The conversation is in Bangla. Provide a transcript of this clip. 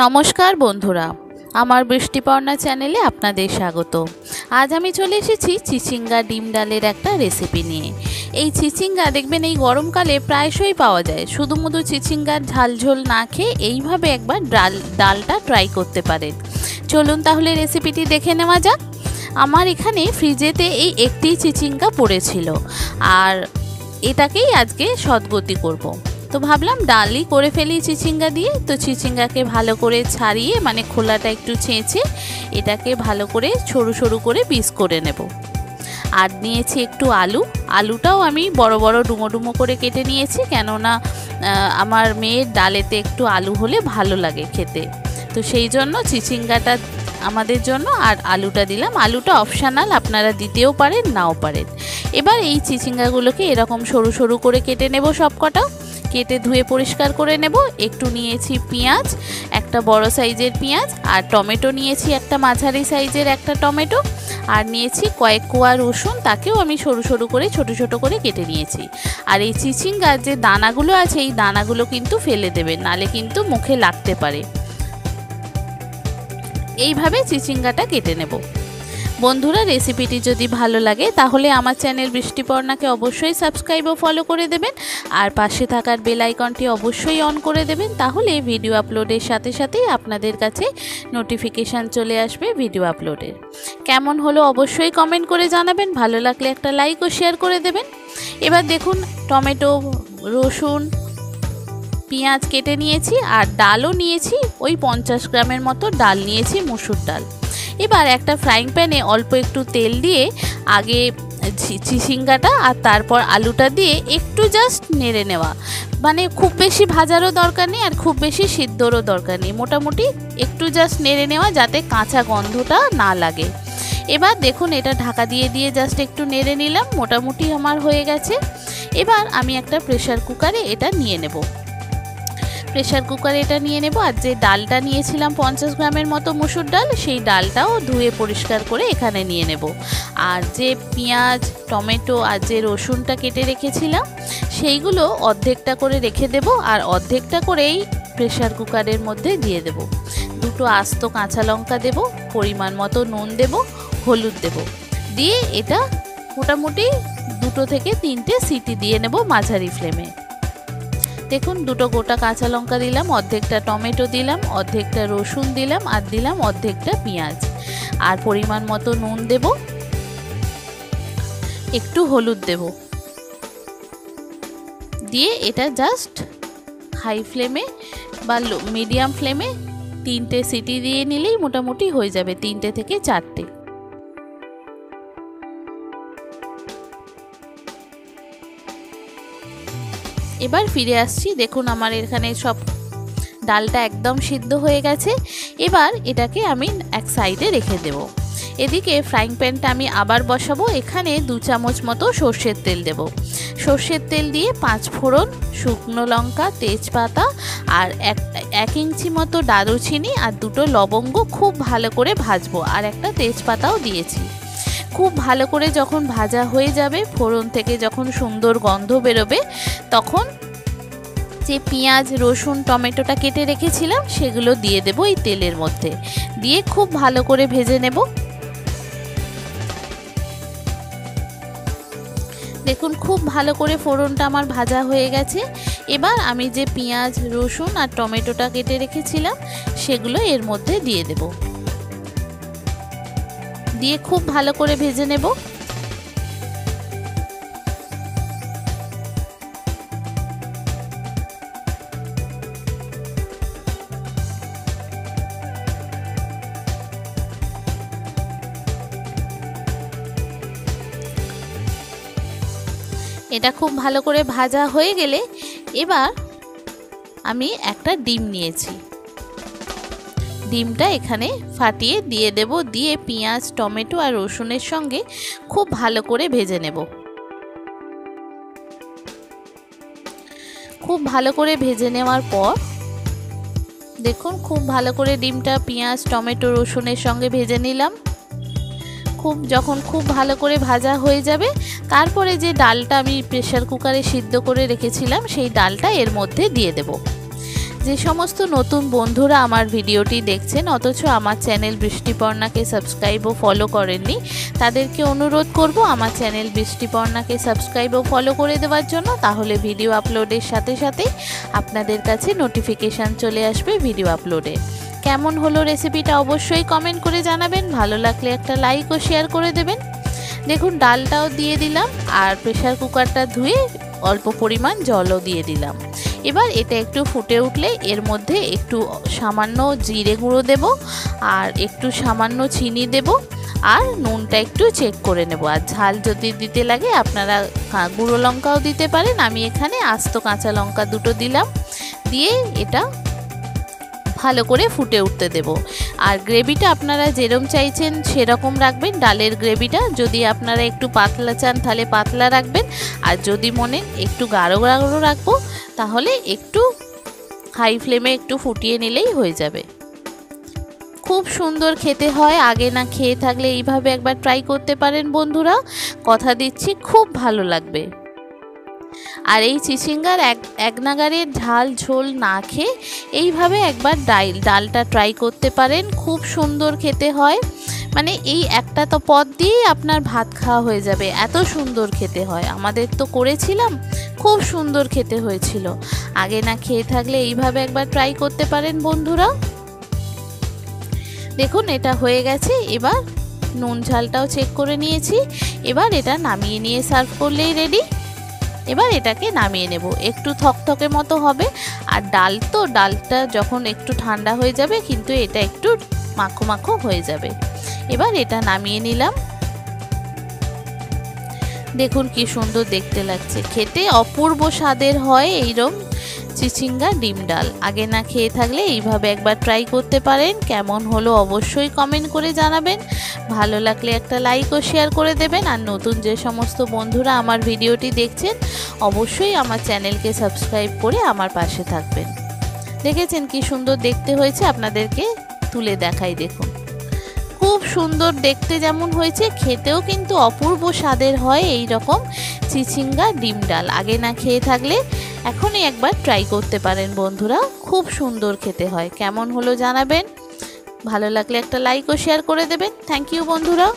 নমস্কার বন্ধুরা, আমার বৃষ্টিপর্ণা চ্যানেলে আপনাদের স্বাগত। আজ আমি চলে এসেছি চিচিঙ্গা ডিম ডালের একটা রেসিপি নিয়ে। এই চিচিঙ্গা দেখবেন এই গরমকালে প্রায়শই পাওয়া যায়। শুধুমুধু চিচিঙ্গার ঝালঝোল না খেয়ে এইভাবে একবার ডালটা ট্রাই করতে পারেন। চলুন তাহলে রেসিপিটি দেখে নেওয়া যাক। আমার এখানে ফ্রিজেতে এই একটি চিচিঙ্গা পড়েছিল, আর এটাকেই আজকে সদ্গতি করব। তো ভাবলাম ডালই করে ফেলি চিচিঙ্গা দিয়ে। তো চিচিঙ্গাকে ভালো করে ছাড়িয়ে, মানে খোলাটা একটু ছেঁচে, এটাকে ভালো করে সরু সরু করে পিস করে নেব। আর নিয়েছি একটু আলুটাও আমি বড় বড় ডুমো ডুমো করে কেটে নিয়েছি, কেননা আমার মেয়ের ডালেতে একটু আলু হলে ভালো লাগে খেতে। তো সেই জন্য চিচিঙ্গাটা আমাদের জন্য, আর আলুটা দিলাম। আলুটা অপশানাল, আপনারা দিতেও পারেন নাও পারেন। এবার এই চিচিঙ্গাগুলোকে এরকম সরু সরু করে কেটে নেব। সবকটা কেটে ধুয়ে পরিষ্কার করে নেব। একটু নিয়েছি পেঁয়াজ, একটা বড় সাইজের পেঁয়াজ, আর টমেটো নিয়েছি একটা মাঝারি সাইজের একটা টমেটো, আর নিয়েছি কয়েক কোয়া রসুন, তাকেও আমি সরু সরু করে ছোট ছোট করে কেটে নিয়েছি। আর এই চিচিঙ্গার যে দানাগুলো আছে, এই দানাগুলো কিন্তু ফেলে দেবেন, নালে কিন্তু মুখে লাগতে পারে। এইভাবে চিচিঙ্গাটা কেটে নেব। বন্ধুরা, রেসিপিটি যদি ভালো লাগে তাহলে আমার চ্যানেল বৃষ্টিপর্ণাকে অবশ্যই সাবস্ক্রাইব ও ফলো করে দেবেন, আর পাশে থাকার বেল আইকনটি অবশ্যই অন করে দেবেন। তাহলে ভিডিও আপলোডের সাথে সাথেই আপনাদের কাছে নোটিফিকেশান চলে আসবে ভিডিও আপলোডের। কেমন হলো অবশ্যই কমেন্ট করে জানাবেন। ভালো লাগলে একটা লাইক ও শেয়ার করে দেবেন। এবার দেখুন, টমেটো, রসুন, পেঁয়াজ কেটে নিয়েছি, আর ডালও নিয়েছি। ওই 50 গ্রামের মতো ডাল নিয়েছি, মুসুর ডাল। এবার একটা ফ্রাইং প্যানে অল্প একটু তেল দিয়ে আগে চিচিঙ্গাটা আর তারপর আলুটা দিয়ে একটু জাস্ট নেড়ে নেওয়া। মানে খুব বেশি ভাজারও দরকার নেই, আর খুব বেশি সিদ্ধরও দরকার নেই। মোটামুটি একটু জাস্ট নেড়ে নেওয়া, যাতে কাঁচা গন্ধটা না লাগে। এবার দেখুন, এটা ঢাকা দিয়ে দিয়ে জাস্ট একটু নেড়ে নিলাম। মোটামুটি আমার হয়ে গেছে। এবার আমি একটা প্রেসার কুকারে এটা নিয়ে নেব। প্রেসার কুকারে এটা নিয়ে নেব। আর যে ডালটা নিয়েছিলাম 50 গ্রামের মতো মুসুর ডাল, সেই ডালটাও ধুয়ে পরিষ্কার করে এখানে নিয়ে নেব। আর যে পেঁয়াজ, টমেটো আর যে রসুনটা কেটে রেখেছিলাম, সেইগুলো অর্ধেকটা করে রেখে দেব, আর অর্ধেকটা করেই প্রেসার কুকারের মধ্যে দিয়ে দেব। দুটো আস্ত কাঁচা লঙ্কা দেব, পরিমাণ মতো নুন দেব, হলুদ দেব, দিয়ে এটা মোটামুটি 2 থেকে 3টে সিটি দিয়ে নেব মাঝারি ফ্লেমে। দেখুন, দুটো গোটা কাঁচা লঙ্কা দিলাম, অর্ধেকটা টমেটো দিলাম, অর্ধেকটা রসুন দিলাম, আর দিলাম অর্ধেকটা পেঁয়াজ, আর পরিমাণ মতো নুন দেব, একটু হলুদ দেব, দিয়ে এটা জাস্ট হাই ফ্লেমে বা মিডিয়াম ফ্লেমে 3টে সিটি দিয়ে নিলেই মোটামুটি হয়ে যাবে, 3টে থেকে 4টে। এবার ফিরে আসছি। দেখুন, আমার এখানে সব ডালটা একদম সিদ্ধ হয়ে গেছে। এবার এটাকে আমি এক সাইডে রেখে দেব। এদিকে ফ্রাইং প্যানটা আমি আবার বসাবো। এখানে 2 চামচ মতো সর্ষের তেল দেব। সর্ষের তেল দিয়ে 5 ফোড়ন, শুকনো লঙ্কা, তেজপাতা আর 1 ইঞ্চি মতো দারুচিনি আর 2টো লবঙ্গ খুব ভালো করে ভাজবো, আর একটা তেজপাতাও দিয়েছি। খুব ভালো করে যখন ভাজা হয়ে যাবে, ফোড়ন থেকে যখন সুন্দর গন্ধ বেরোবে, তখন যে পেঁয়াজ, রসুন, টমেটোটা কেটে রেখেছিলাম সেগুলো দিয়ে দেব এই তেলের মধ্যে, দিয়ে খুব ভালো করে ভেজে নেব। দেখুন, খুব ভালো করে ফোড়নটা আমার ভাজা হয়ে গেছে। এবার আমি যে পেঁয়াজ, রসুন আর টমেটোটা কেটে রেখেছিলাম সেগুলো এর মধ্যে দিয়ে দেব, দিয়ে খুব ভালো করে ভেজে নেব। এটা খুব ভালো করে ভাজা হয়ে গেলে এবার আমি একটা ডিম নিয়েছি, ডিমটা এখানে ফাটিয়ে দিয়ে দেব, দিয়ে পেঁয়াজ, টমেটো আর রসুনের সঙ্গে খুব ভালো করে ভেজে নেব। খুব ভালো করে ভেজে নেওয়ার পর দেখুন, খুব ভালো করে ডিমটা পেঁয়াজ, টমেটো, রসুনের সঙ্গে ভেজে নিলাম। যখন খুব ভালো করে ভাজা হয়ে যাবে, তারপরে যে ডালটা আমি প্রেসার কুকারে সিদ্ধ করে রেখেছিলাম সেই ডালটা এর মধ্যে দিয়ে দেব। যে সমস্ত নতুন বন্ধুরা আমার ভিডিওটি দেখছেন অথচ আমার চ্যানেল বৃষ্টিপর্ণাকে সাবস্ক্রাইব ও ফলো করেননি, তাদেরকে অনুরোধ করব আমার চ্যানেল বৃষ্টিপর্ণাকে সাবস্ক্রাইব ও ফলো করে দেওয়ার জন্য। তাহলে ভিডিও আপলোডের সাথে সাথে আপনাদের কাছে নোটিফিকেশান চলে আসবে ভিডিও আপলোডে। কেমন হলো রেসিপিটা অবশ্যই কমেন্ট করে জানাবেন, ভালো লাগলে একটা লাইক ও শেয়ার করে দেবেন। দেখুন ডালটাও দিয়ে দিলাম আর প্রেসার কুকারটা ধুয়ে অল্প পরিমাণ জলও দিয়ে দিলাম। এবার এটা একটু ফুটে উঠলে এর মধ্যে একটু সামান্য জিরে গুঁড়ো দেব আর একটু সামান্য চিনি দেব আর নুনটা একটু চেক করে নেব। আর ঝাল যদি দিতে লাগে আপনারা গুঁড়ো লঙ্কাও দিতে পারেন, আমি এখানে আস্ত কাঁচা লঙ্কা দুটো দিলাম। দিয়ে এটা ভালো করে ফুটে উঠতে দেব। আর গ্রেভিটা আপনারা যেরকম চাইছেন সেরকম রাখবেন। ডালের গ্রেভিটা যদি আপনারা একটু পাতলা চান তাহলে পাতলা রাখবেন, আর যদি মনে একটু গাঢ় গাঢ় রাখবো তাহলে একটু হাই ফ্লেমে একটু ফুটিয়ে নিলেই হয়ে যাবে। খুব সুন্দর খেতে হয়, আগে না খেয়ে থাকলে এইভাবে একবার ট্রাই করতে পারেন বন্ধুরা, কথা দিচ্ছি খুব ভালো লাগবে। আর এই চিচিঙ্গার এক নাগারের ঝাল ঝোল না খেয়ে এইভাবে একবার ডালটা ট্রাই করতে পারেন, খুব সুন্দর খেতে হয়। মানে এই একটা তো পদ দিয়েই আপনার ভাত খাওয়া হয়ে যাবে, এত সুন্দর খেতে হয়। আমাদের তো করেছিলাম, খুব সুন্দর খেতে হয়েছিল। আগে না খেয়ে থাকলে এইভাবে একবার ট্রাই করতে পারেন বন্ধুরা। দেখুন এটা হয়ে গেছে। এবার নুন ঝালটাও চেক করে নিয়েছি। এবার এটা নামিয়ে নিয়ে সার্ভ করলেই রেডি। এবার এটাকে নামিয়ে নেব, একটু থকথকে মতো হবে। আর ডালটা যখন একটু ঠান্ডা হয়ে যাবে কিন্তু এটা একটু মাখো মাখো হয়ে যাবে। এবার এটা নামিয়ে নিলাম। দেখুন কি সুন্দর দেখতে লাগছে, খেতে অপূর্ব স্বাদের হয় এইরকম চিচিঙ্গা ডিম ডাল। আগে না খেয়ে থাকলে এইভাবে একবার ট্রাই করতে পারেন। কেমন হলো অবশ্যই কমেন্ট করে জানাবেন, ভালো লাগলে একটা লাইক ও শেয়ার করে দেবেন। আর নতুন যে সমস্ত বন্ধুরা আমার ভিডিওটি দেখছেন অবশ্যই আমার চ্যানেলকে সাবস্ক্রাইব করে আমার পাশে থাকবেন। দেখেছেন কি সুন্দর দেখতে হয়েছে, আপনাদেরকে তুলে দেখাই। দেখুন খুব সুন্দর দেখতে যেমন হয়েছে, খেতেও কিন্তু অপূর্ব স্বাদের হয় এই রকম চিচিঙ্গা ডিম ডাল। আগে না খেয়ে থাকলে এখনই একবার ট্রাই করতে পারেন বন্ধুরা, খুব সুন্দর খেতে হয়। কেমন হলো জানাবেন, ভালো লাগলে একটা লাইক ও শেয়ার করে দেবেন। থ্যাংক ইউ বন্ধুরা।